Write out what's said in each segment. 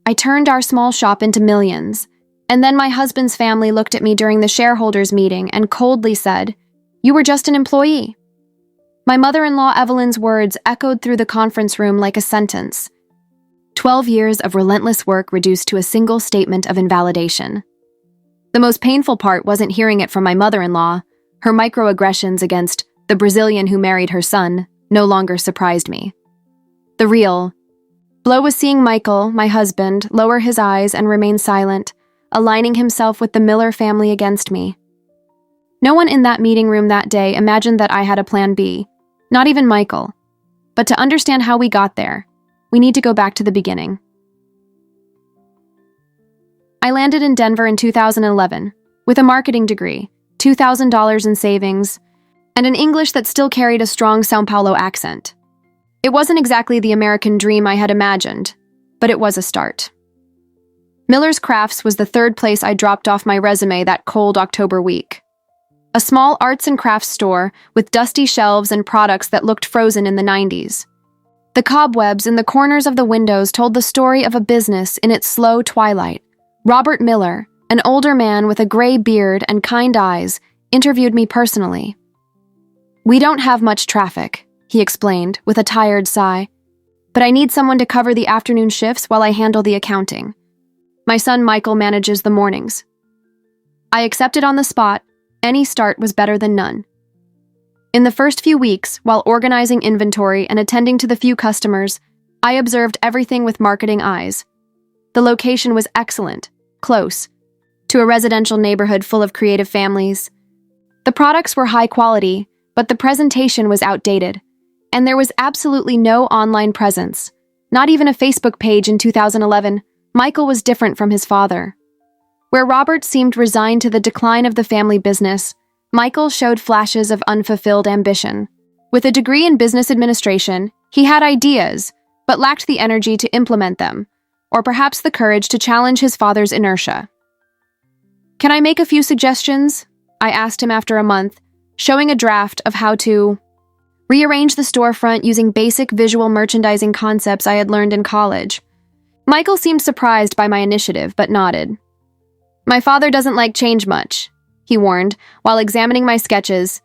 I turned our small shop into millions. And then my husband's family looked at me during the shareholders' meeting and coldly said, "You were just an employee." My mother-in-law Evelyn's words echoed through the conference room like a sentence. 12 years of relentless work reduced to a single statement of invalidation. The most painful part wasn't hearing it from my mother-in-law. Her microaggressions against the Brazilian who married her son no longer surprised me. The real blow was seeing Michael, my husband, lower his eyes and remain silent, aligning himself with the Miller family against me. No one in that meeting room that day imagined that I had a plan B, not even Michael. But to understand how we got there, we need to go back to the beginning. I landed in Denver in 2011 with a marketing degree, $2,000 in savings, and an English that still carried a strong São Paulo accent. It wasn't exactly the American dream I had imagined, but it was a start. Miller's Crafts was the third place I dropped off my resume that cold October week. A small arts and crafts store with dusty shelves and products that looked frozen in the 90s. The cobwebs in the corners of the windows told the story of a business in its slow twilight. Robert Miller, an older man with a gray beard and kind eyes, interviewed me personally. "We don't have much traffic," he explained with a tired sigh, "but I need someone to cover the afternoon shifts while I handle the accounting. My son Michael manages the mornings." I accepted on the spot. Any start was better than none. In the first few weeks, while organizing inventory and attending to the few customers, I observed everything with marketing eyes. The location was excellent, close, to a residential neighborhood full of creative families. The products were high quality, but the presentation was outdated, and there was absolutely no online presence. Not even a Facebook page in 2011, Michael was different from his father. Where Robert seemed resigned to the decline of the family business, Michael showed flashes of unfulfilled ambition. With a degree in business administration, he had ideas, but lacked the energy to implement them, or perhaps the courage to challenge his father's inertia. "Can I make a few suggestions?" I asked him after a month, showing a draft of how to rearrange the storefront using basic visual merchandising concepts I had learned in college. Michael seemed surprised by my initiative, but nodded. "My father doesn't like change much," he warned, while examining my sketches.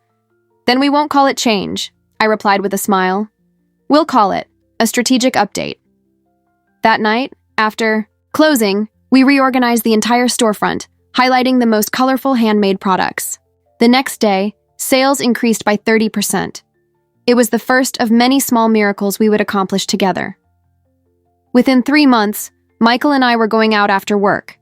"Then we won't call it change," I replied with a smile. "We'll call it a strategic update." That night, after closing, we reorganized the entire storefront, highlighting the most colorful handmade products. The next day, sales increased by 30%. It was the first of many small miracles we would accomplish together. Within 3 months, Michael and I were going out after work.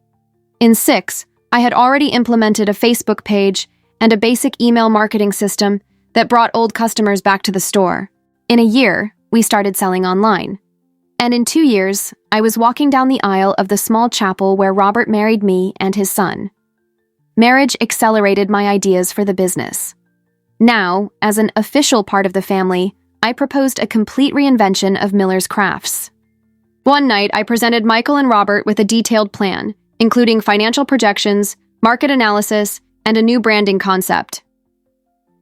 In 6, I had already implemented a Facebook page and a basic email marketing system that brought old customers back to the store. In a year, we started selling online. And in 2 years, I was walking down the aisle of the small chapel where Robert married me and his son. Marriage accelerated my ideas for the business. Now, as an official part of the family, I proposed a complete reinvention of Miller's Crafts. One night, I presented Michael and Robert with a detailed plan, including financial projections, market analysis, and a new branding concept.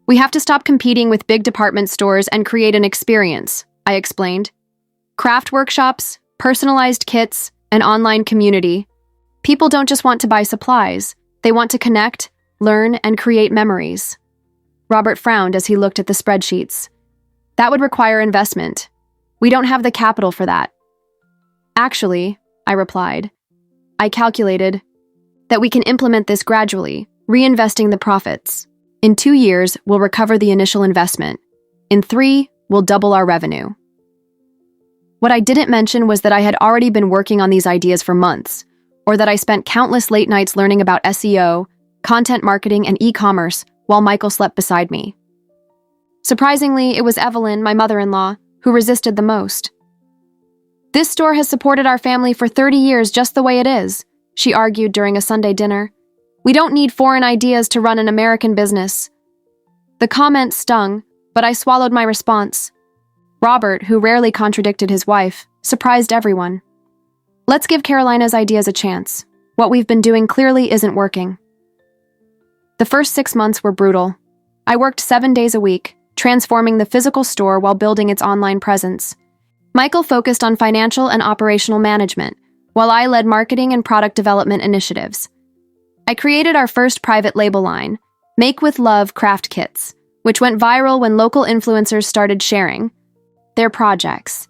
"We have to stop competing with big department stores and create an experience," I explained. "Craft workshops, personalized kits, an online community. People don't just want to buy supplies, they want to connect, learn, and create memories." Robert frowned as he looked at the spreadsheets. "That would require investment. We don't have the capital for that." "Actually," I replied, "I calculated that we can implement this gradually, reinvesting the profits. In 2 years, we'll recover the initial investment. In 3, we'll double our revenue." What I didn't mention was that I had already been working on these ideas for months, or that I spent countless late nights learning about SEO, content marketing, and e-commerce while Michael slept beside me. Surprisingly, it was Evelyn, my mother-in-law, who resisted the most. "This store has supported our family for 30 years just the way it is," she argued during a Sunday dinner. "We don't need foreign ideas to run an American business." The comment stung, but I swallowed my response. Robert, who rarely contradicted his wife, surprised everyone. "Let's give Carolina's ideas a chance. What we've been doing clearly isn't working." The first 6 months were brutal. I worked 7 days a week, transforming the physical store while building its online presence. Michael focused on financial and operational management, while I led marketing and product development initiatives. I created our first private label line, Make with Love Craft Kits, which went viral when local influencers started sharing their projects.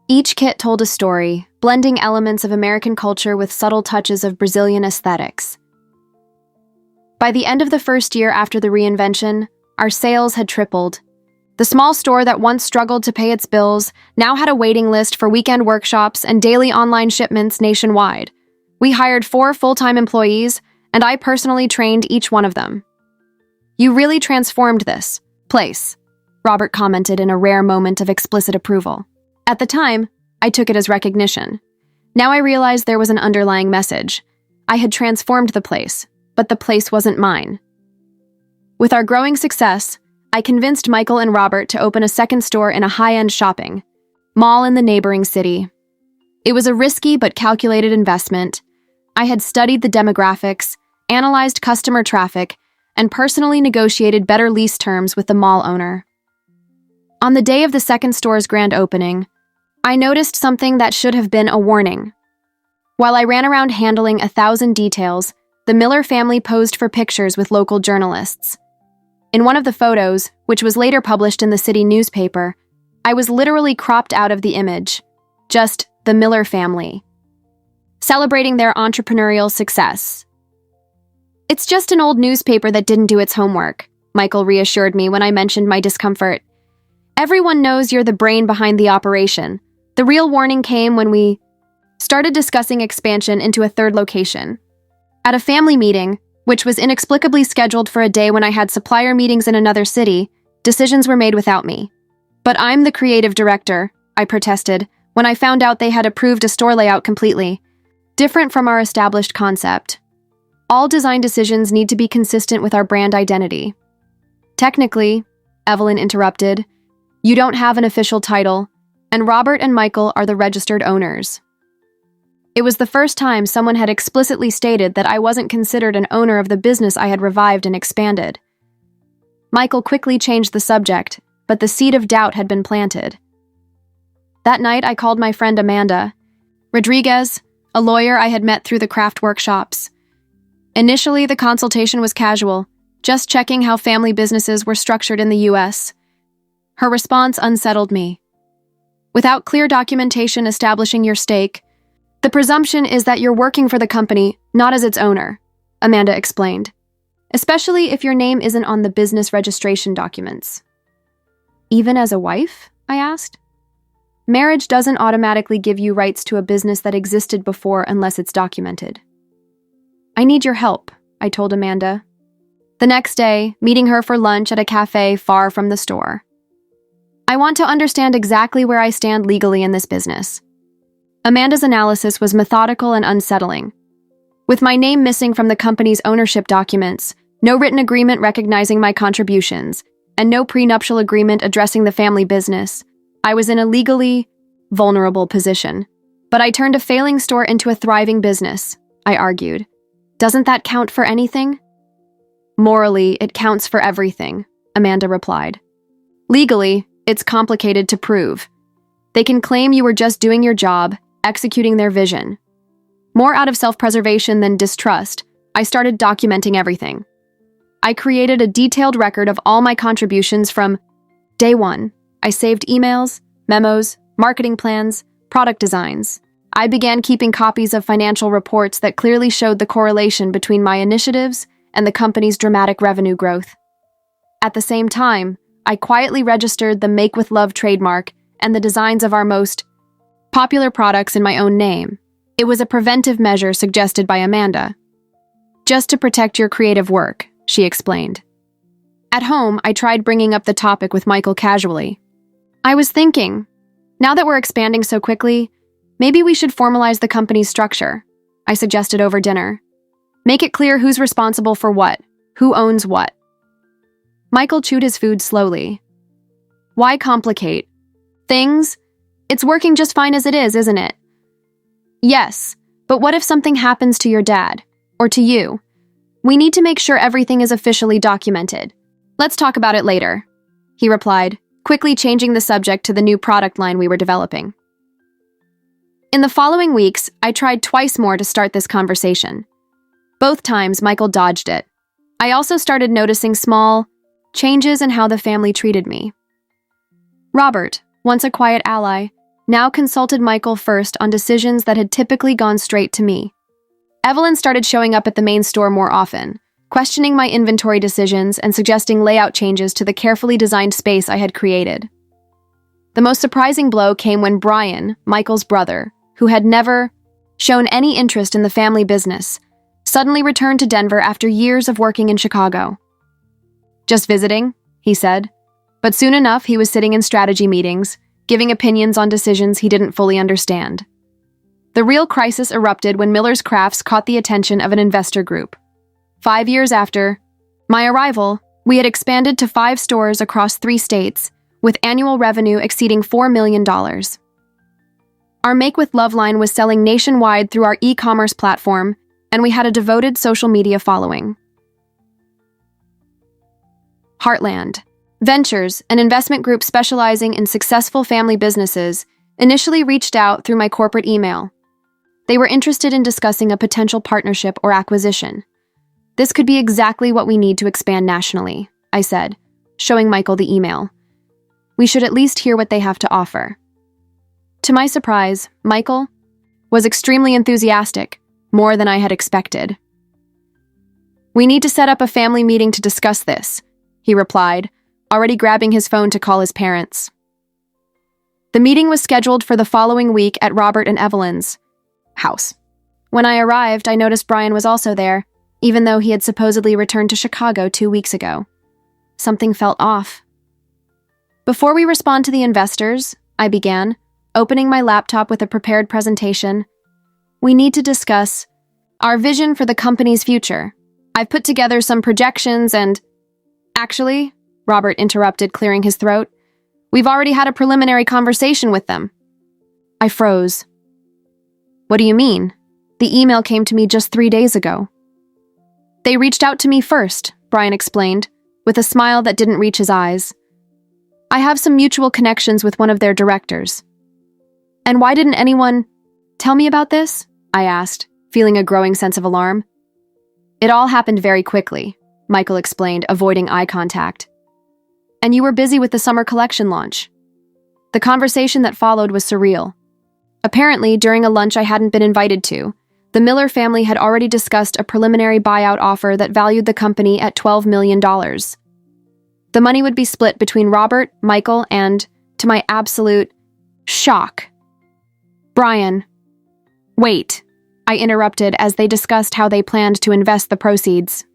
Each kit told a story, blending elements of American culture with subtle touches of Brazilian aesthetics. By the end of the first year after the reinvention, our sales had tripled. The small store that once struggled to pay its bills now had a waiting list for weekend workshops and daily online shipments nationwide. We hired 4 full-time employees, and I personally trained each one of them. "You really transformed this place," Robert commented in a rare moment of explicit approval. At the time, I took it as recognition. Now I realized there was an underlying message. I had transformed the place, but the place wasn't mine. With our growing success, I convinced Michael and Robert to open a second store in a high-end shopping mall in the neighboring city. It was a risky but calculated investment. I had studied the demographics, analyzed customer traffic, and personally negotiated better lease terms with the mall owner. On the day of the second store's grand opening, I noticed something that should have been a warning. While I ran around handling 1,000 details, the Miller family posed for pictures with local journalists. In one of the photos, which was later published in the city newspaper, I was literally cropped out of the image. Just the Miller family, celebrating their entrepreneurial success. "It's just an old newspaper that didn't do its homework," Michael reassured me when I mentioned my discomfort. "Everyone knows you're the brain behind the operation. The real warning came when we started discussing expansion into a third location. At a family meeting, which was inexplicably scheduled for a day when I had supplier meetings in another city, decisions were made without me. But I'm the creative director," I protested, when I found out they had approved a store layout completely different from our established concept. "All design decisions need to be consistent with our brand identity." "Technically," Evelyn interrupted, "you don't have an official title, and Robert and Michael are the registered owners." It was the first time someone had explicitly stated that I wasn't considered an owner of the business I had revived and expanded. Michael quickly changed the subject, but the seed of doubt had been planted. That night, I called my friend Amanda Rodriguez, a lawyer I had met through the craft workshops. Initially, the consultation was casual, just checking how family businesses were structured in the U.S. Her response unsettled me. "Without clear documentation establishing your stake, the presumption is that you're working for the company, not as its owner," Amanda explained. "Especially if your name isn't on the business registration documents." "Even as a wife?" I asked. "Marriage doesn't automatically give you rights to a business that existed before unless it's documented." "I need your help," I told Amanda. The next day, meeting her for lunch at a cafe far from the store. "I want to understand exactly where I stand legally in this business." Amanda's analysis was methodical and unsettling. With my name missing from the company's ownership documents, no written agreement recognizing my contributions, and no prenuptial agreement addressing the family business, I was in a legally vulnerable position. "But I turned a failing store into a thriving business," I argued. "Doesn't that count for anything?" "Morally, it counts for everything," Amanda replied. "Legally, it's complicated to prove. They can claim you were just doing your job, executing their vision. More out of self-preservation than distrust, I started documenting everything. I created a detailed record of all my contributions from day one. I saved emails, memos, marketing plans, product designs. I began keeping copies of financial reports that clearly showed the correlation between my initiatives and the company's dramatic revenue growth. At the same time, I quietly registered the Make with Love trademark and the designs of our most popular products in my own name. It was a preventive measure suggested by Amanda. "Just to protect your creative work," she explained. At home, I tried bringing up the topic with Michael casually. "I was thinking, now that we're expanding so quickly, maybe we should formalize the company's structure," I suggested over dinner. "Make it clear who's responsible for what, who owns what." Michael chewed his food slowly. "Why complicate things? It's working just fine as it is, isn't it?" "Yes, but what if something happens to your dad, or to you? We need to make sure everything is officially documented. Let's talk about it later," he replied, quickly changing the subject to the new product line we were developing. In the following weeks, I tried twice more to start this conversation. Both times, Michael dodged it. I also started noticing small changes in how the family treated me. Robert, once a quiet ally, now consulted Michael first on decisions that had typically gone straight to me. Evelyn started showing up at the main store more often, questioning my inventory decisions and suggesting layout changes to the carefully designed space I had created. The most surprising blow came when Brian, Michael's brother, who had never shown any interest in the family business, suddenly returned to Denver after years of working in Chicago. "Just visiting," he said. But soon enough, he was sitting in strategy meetings, giving opinions on decisions he didn't fully understand. The real crisis erupted when Miller's Crafts caught the attention of an investor group. 5 years after my arrival, we had expanded to 5 stores across 3 states, with annual revenue exceeding $4 million. Our Make with Love line was selling nationwide through our e-commerce platform, and we had a devoted social media following. Heartland Ventures, an investment group specializing in successful family businesses, initially reached out through my corporate email. They were interested in discussing a potential partnership or acquisition. "This could be exactly what we need to expand nationally," I said, showing Michael the email. "We should at least hear what they have to offer." To my surprise, Michael was extremely enthusiastic, more than I had expected. "We need to set up a family meeting to discuss this," he replied, already grabbing his phone to call his parents. The meeting was scheduled for the following week at Robert and Evelyn's house. When I arrived, I noticed Brian was also there, even though he had supposedly returned to Chicago 2 weeks ago. Something felt off. "Before we respond to the investors," I began, opening my laptop with a prepared presentation, "we need to discuss our vision for the company's future. I've put together some projections and—" "Actually," Robert interrupted, clearing his throat, "we've already had a preliminary conversation with them." I froze. "What do you mean? The email came to me just 3 days ago." "They reached out to me first," Brian explained, with a smile that didn't reach his eyes. "I have some mutual connections with one of their directors." "And why didn't anyone tell me about this?" I asked, feeling a growing sense of alarm. "It all happened very quickly," Michael explained, avoiding eye contact. "And you were busy with the summer collection launch." The conversation that followed was surreal. Apparently, during a lunch I hadn't been invited to, the Miller family had already discussed a preliminary buyout offer that valued the company at $12 million. The money would be split between Robert, Michael, and, to my absolute shock, Brian. "Wait," I interrupted as they discussed how they planned to invest the proceeds.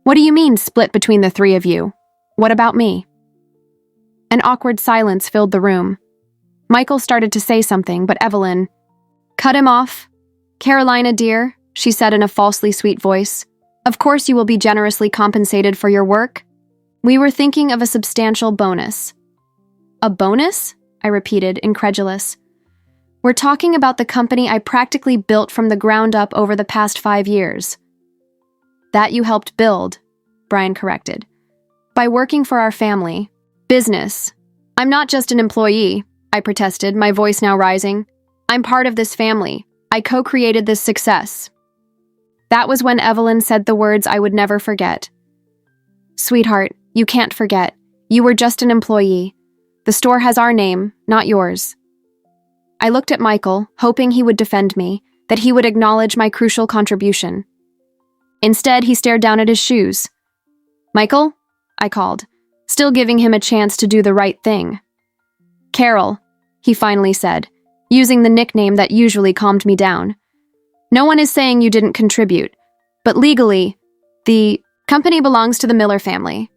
"What do you mean, split between the 3 of you? What about me?" An awkward silence filled the room. Michael started to say something, but Evelyn cut him off. "Carolina, dear," she said in a falsely sweet voice, "of course you will be generously compensated for your work. We were thinking of a substantial bonus." "A bonus?" I repeated, incredulous. "We're talking about the company I practically built from the ground up over the past 5 years. "That you helped build," Brian corrected. "By working for our family. Business. I'm not just an employee," I protested, my voice now rising. "I'm part of this family. I co-created this success." That was when Evelyn said the words I would never forget. "Sweetheart, you can't forget. You were just an employee. The store has our name, not yours." I looked at Michael, hoping he would defend me, that he would acknowledge my crucial contribution. Instead, he stared down at his shoes. "Michael?" I called, still giving him a chance to do the right thing. "Carol," he finally said, using the nickname that usually calmed me down. "No one is saying you didn't contribute, but legally, the company belongs to the Miller family."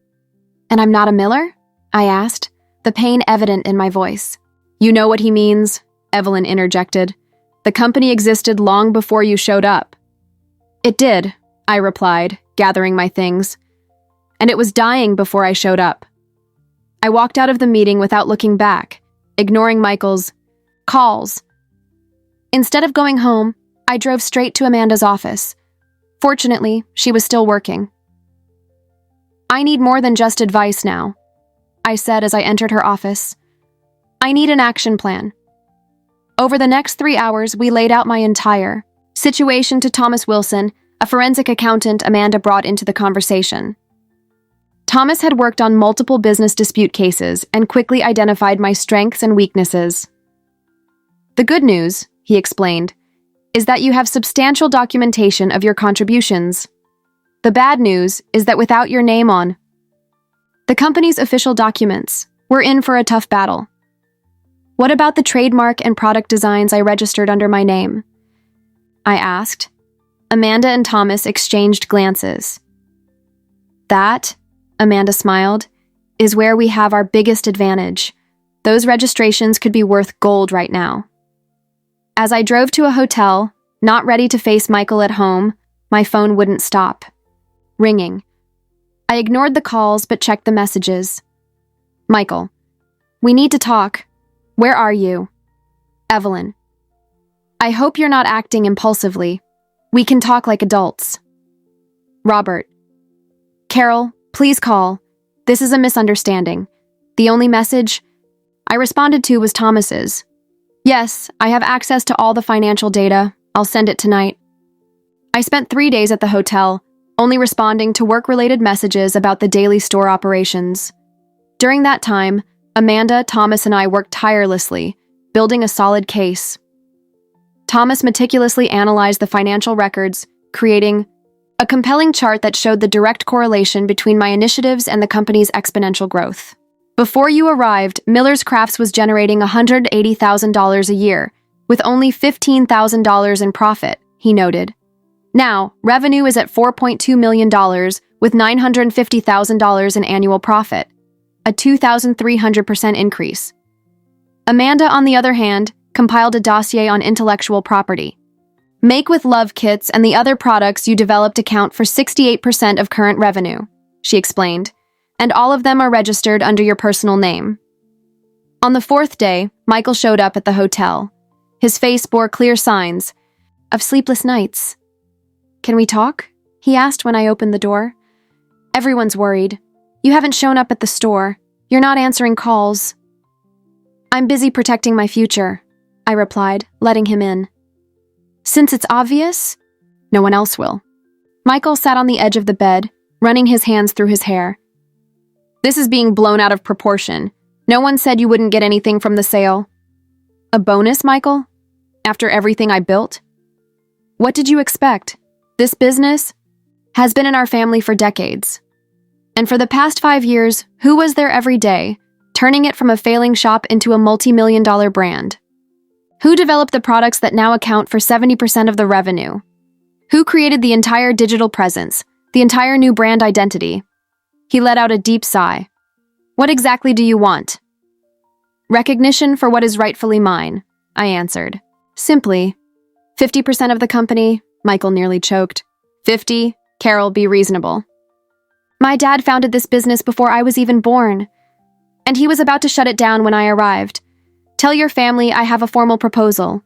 "And I'm not a Miller?" I asked, the pain evident in my voice. "You know what he means," Evelyn interjected. "The company existed long before you showed up." "It did," I replied, gathering my things. "And it was dying before I showed up." I walked out of the meeting without looking back, ignoring Michael's calls. Instead of going home, I drove straight to Amanda's office. Fortunately, she was still working. "I need more than just advice now," I said as I entered her office. "I need an action plan." Over the next 3 hours, we laid out my entire situation to Thomas Wilson, a forensic accountant Amanda brought into the conversation. Thomas had worked on multiple business dispute cases and quickly identified my strengths and weaknesses. The good news, he explained, is that you have substantial documentation of your contributions. The bad news is that without your name on the company's official documents, we're in for a tough battle. What about the trademark and product designs I registered under my name? I asked. Amanda and Thomas exchanged glances. That, Amanda smiled, is where we have our biggest advantage. Those registrations could be worth gold right now. As I drove to a hotel, not ready to face Michael at home, my phone wouldn't stop ringing. I ignored the calls but checked the messages. Michael, we need to talk. Where are you? Evelyn. I hope you're not acting impulsively. We can talk like adults. Robert. Carol, please call. This is a misunderstanding. The only message I responded to was Thomas's. Yes, I have access to all the financial data. I'll send it tonight. I spent 3 days at the hotel, only responding to work-related messages about the daily store operations. During that time, Amanda, Thomas, and I worked tirelessly, building a solid case. Thomas meticulously analyzed the financial records, creating a compelling chart that showed the direct correlation between my initiatives and the company's exponential growth. Before you arrived, Miller's Crafts was generating $180,000 a year, with only $15,000 in profit, he noted. Now, revenue is at $4.2 million, with $950,000 in annual profit, a 2,300% increase. Amanda, on the other hand, compiled a dossier on intellectual property. Make with Love kits and the other products you developed account for 68% of current revenue, she explained, and all of them are registered under your personal name. On the 4th day, Michael showed up at the hotel. His face bore clear signs of sleepless nights. Can we talk? He asked when I opened the door. Everyone's worried. You haven't shown up at the store. You're not answering calls. I'm busy protecting my future, I replied, letting him in. Since it's obvious, no one else will. Michael sat on the edge of the bed, running his hands through his hair. This is being blown out of proportion. No one said you wouldn't get anything from the sale. A bonus, Michael? After everything I built? What did you expect? This business has been in our family for decades. And for the past 5 years, who was there every day, turning it from a failing shop into a multi-million-dollar brand? Who developed the products that now account for 70% of the revenue? Who created the entire digital presence, the entire new brand identity? He let out a deep sigh. What exactly do you want? Recognition for what is rightfully mine, I answered. Simply, 50% of the company, Michael nearly choked. 50, Carol, be reasonable. My dad founded this business before I was even born, and he was about to shut it down when I arrived. Tell your family I have a formal proposal.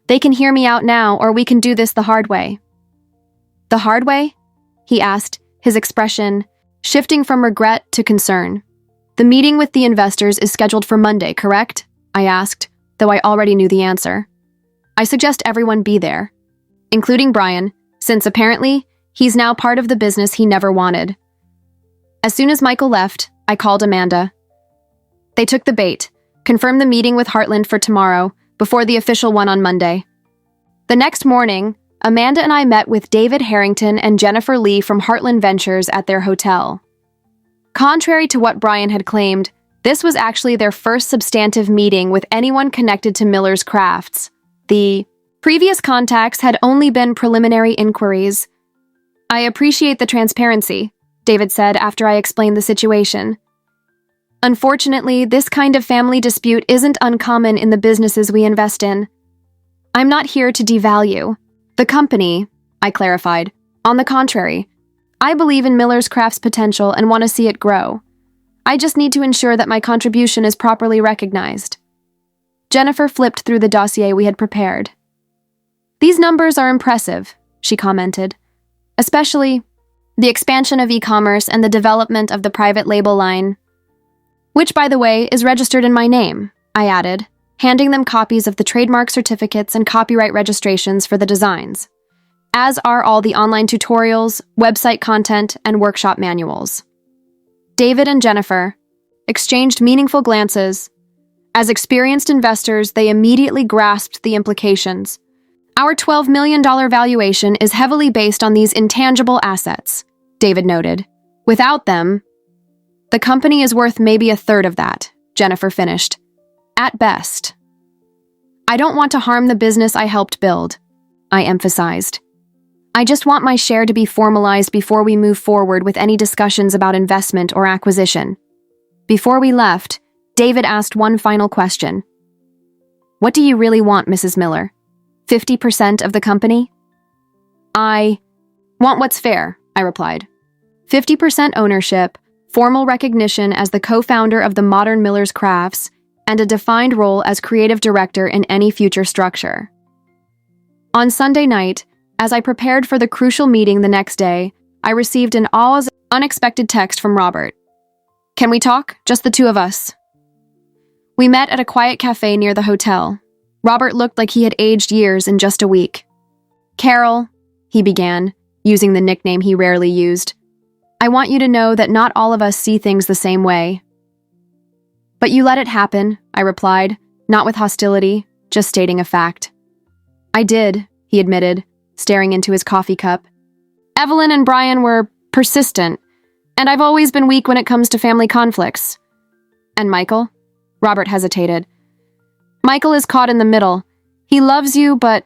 They can hear me out now, or we can do this the hard way. The hard way? He asked, his expression shifting from regret to concern. The meeting with the investors is scheduled for Monday, correct? I asked, though I already knew the answer. I suggest everyone be there, including Brian, since apparently he's now part of the business he never wanted. As soon as Michael left, I called Amanda. They took the bait, confirmed the meeting with Heartland for tomorrow, before the official one on Monday. The next morning, Amanda and I met with David Harrington and Jennifer Lee from Heartland Ventures at their hotel. Contrary to what Brian had claimed, this was actually their first substantive meeting with anyone connected to Miller's Crafts. The previous contacts had only been preliminary inquiries. I appreciate the transparency, David said after I explained the situation. Unfortunately, this kind of family dispute isn't uncommon in the businesses we invest in. I'm not here to devalue the company, I clarified. On the contrary, I believe in Miller's Crafts' potential and want to see it grow. I just need to ensure that my contribution is properly recognized. Jennifer flipped through the dossier we had prepared. These numbers are impressive, she commented, especially the expansion of e-commerce and the development of the private label line, which, by the way, is registered in my name, I added, handing them copies of the trademark certificates and copyright registrations for the designs, as are all the online tutorials, website content, and workshop manuals. David and Jennifer exchanged meaningful glances. As experienced investors, they immediately grasped the implications. Our $12 million valuation is heavily based on these intangible assets, David noted. Without them, the company is worth maybe a third of that, Jennifer finished. At best. I don't want to harm the business I helped build, I emphasized. I just want my share to be formalized before we move forward with any discussions about investment or acquisition. Before we left, David asked one final question. What do you really want, Mrs. Miller? 50% of the company? I want what's fair, I replied. 50% ownership, formal recognition as the co-founder of the modern Miller's Crafts, and a defined role as creative director in any future structure. On Sunday night, as I prepared for the crucial meeting the next day, I received an unexpected text from Robert. Can we talk? Just the two of us. We met at a quiet cafe near the hotel. Robert looked like he had aged years in just a week. Carol, he began, using the nickname he rarely used, I want you to know that not all of us see things the same way. But you let it happen, I replied, not with hostility, just stating a fact. I did, he admitted, staring into his coffee cup. Evelyn and Brian were persistent, and I've always been weak when it comes to family conflicts. And Michael? Robert hesitated. Michael is caught in the middle. He loves you, but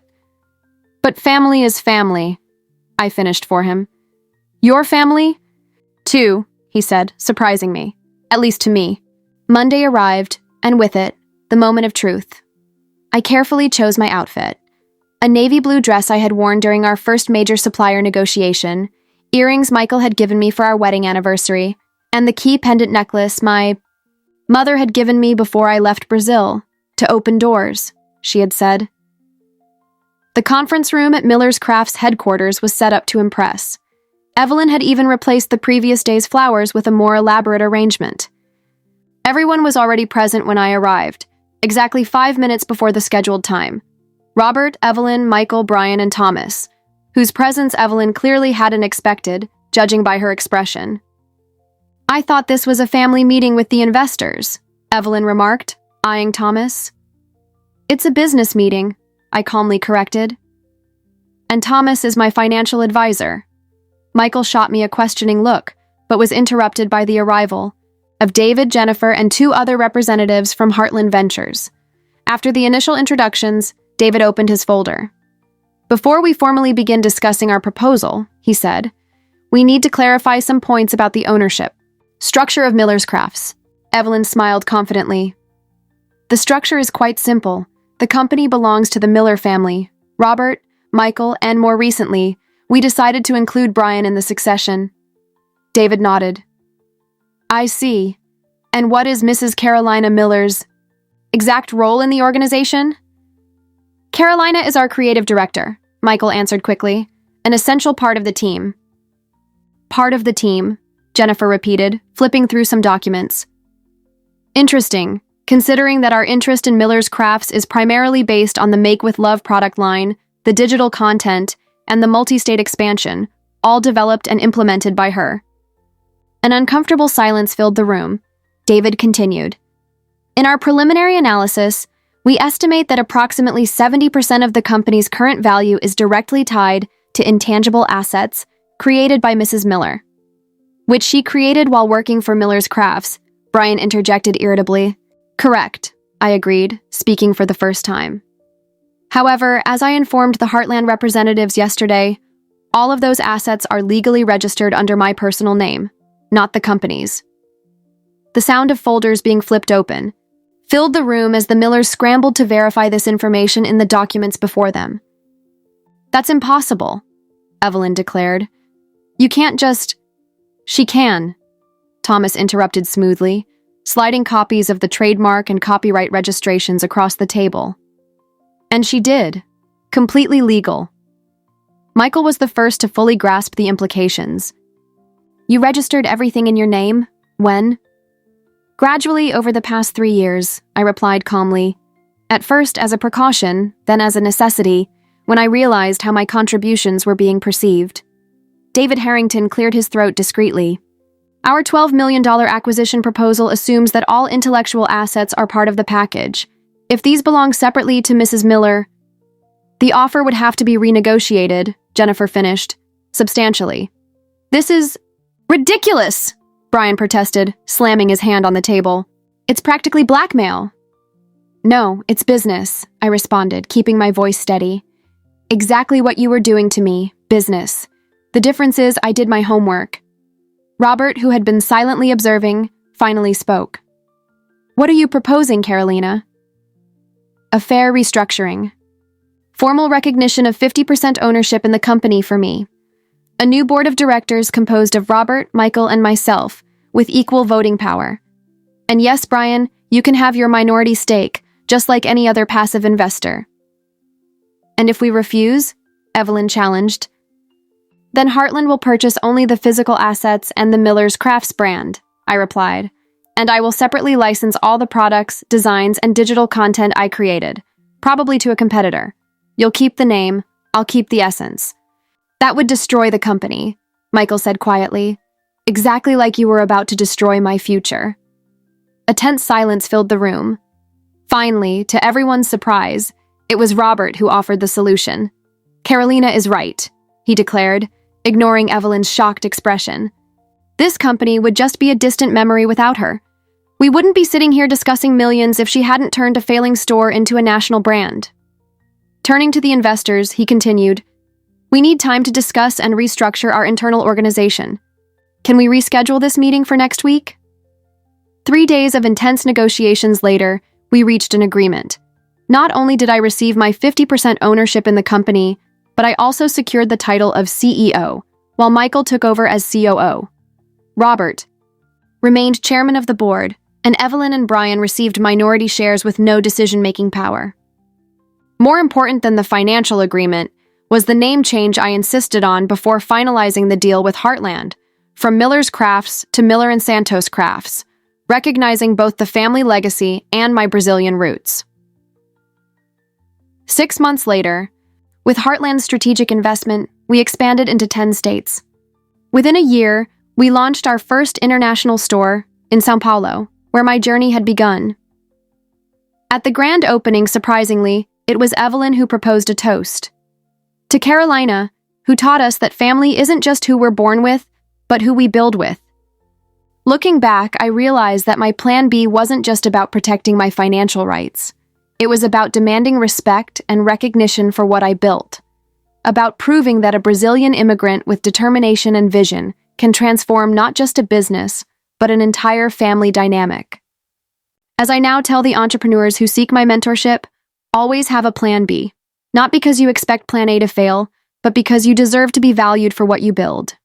family is family, I finished for him. Your family? Too, he said, surprising me, at least to me. Monday arrived, and with it, the moment of truth. I carefully chose my outfit. A navy blue dress I had worn during our first major supplier negotiation, earrings Michael had given me for our wedding anniversary, and the key pendant necklace my mother had given me before I left Brazil, to open doors, she had said. The conference room at Miller's Crafts headquarters was set up to impress. Evelyn had even replaced the previous day's flowers with a more elaborate arrangement. Everyone was already present when I arrived, exactly 5 minutes before the scheduled time. Robert, Evelyn, Michael, Brian, and Thomas, whose presence Evelyn clearly hadn't expected, judging by her expression. I thought this was a family meeting with the investors, Evelyn remarked, eyeing Thomas. It's a business meeting, I calmly corrected. And Thomas is my financial advisor. Michael shot me a questioning look, but was interrupted by the arrival of David, Jennifer, and 2 other representatives from Heartland Ventures. After the initial introductions, David opened his folder. Before we formally begin discussing our proposal, he said, we need to clarify some points about the ownership. Structure of Miller's Crafts. Evelyn smiled confidently. The structure is quite simple. The company belongs to the Miller family. Robert, Michael, and more recently, we decided to include Brian in the succession. David nodded. I see. And what is Mrs. Carolina Miller's exact role in the organization? Carolina is our creative director, Michael answered quickly, an essential part of the team. Part of the team, Jennifer repeated, flipping through some documents. Interesting, considering that our interest in Miller's Crafts is primarily based on the Make with Love product line, the digital content, and the multi-state expansion, all developed and implemented by her. An uncomfortable silence filled the room. David continued. In our preliminary analysis, we estimate that approximately 70% of the company's current value is directly tied to intangible assets created by Mrs. Miller, which she created while working for Miller's Crafts, Brian interjected irritably. Correct, I agreed, speaking for the first time. However, as I informed the Heartland representatives yesterday, all of those assets are legally registered under my personal name, not the company's. The sound of folders being flipped open filled the room as the Millers scrambled to verify this information in the documents before them. That's impossible, Evelyn declared. You can't just... She can, Thomas interrupted smoothly, sliding copies of the trademark and copyright registrations across the table. And she did. Completely legal. Michael was the first to fully grasp the implications. You registered everything in your name? When? Gradually over the past 3 years, I replied calmly. At first as a precaution, then as a necessity, when I realized how my contributions were being perceived. David Harrington cleared his throat discreetly. Our $12 million acquisition proposal assumes that all intellectual assets are part of the package. If these belong separately to Mrs. Miller, the offer would have to be renegotiated, Jennifer finished, substantially. This is ridiculous, Brian protested, slamming his hand on the table. It's practically blackmail. No, it's business, I responded, keeping my voice steady. Exactly what you were doing to me, business. The difference is I did my homework. Robert, who had been silently observing, finally spoke. What are you proposing, Carolina? A fair restructuring. Formal recognition of 50% ownership in the company for me. A new board of directors composed of Robert, Michael, and myself, with equal voting power. And yes, Brian, you can have your minority stake, just like any other passive investor. And if we refuse, Evelyn challenged, then Heartland will purchase only the physical assets and the Miller's Crafts brand, I replied, and I will separately license all the products, designs, and digital content I created, probably to a competitor. You'll keep the name, I'll keep the essence. That would destroy the company, Michael said quietly, exactly like you were about to destroy my future. A tense silence filled the room. Finally, to everyone's surprise, it was Robert who offered the solution. Carolina is right, he declared, ignoring Evelyn's shocked expression. This company would just be a distant memory without her. We wouldn't be sitting here discussing millions if she hadn't turned a failing store into a national brand. Turning to the investors, he continued, we need time to discuss and restructure our internal organization. Can we reschedule this meeting for next week? 3 days of intense negotiations later, we reached an agreement. Not only did I receive my 50% ownership in the company, but I also secured the title of CEO, while Michael took over as COO. Robert remained chairman of the board, and Evelyn and Brian received minority shares with no decision-making power. More important than the financial agreement was the name change I insisted on before finalizing the deal with Heartland, from Miller's Crafts to Miller & Santos Crafts, recognizing both the family legacy and my Brazilian roots. 6 months later, with Heartland's strategic investment, we expanded into 10 states. Within a year, we launched our first international store in São Paulo, where my journey had begun. At the grand opening, surprisingly, it was Evelyn who proposed a toast. To Carolina, who taught us that family isn't just who we're born with, but who we build with. Looking back, I realized that my plan B wasn't just about protecting my financial rights. It was about demanding respect and recognition for what I built. About proving that a Brazilian immigrant with determination and vision can transform not just a business, but an entire family dynamic. As I now tell the entrepreneurs who seek my mentorship, always have a plan B. Not because you expect plan A to fail, but because you deserve to be valued for what you build.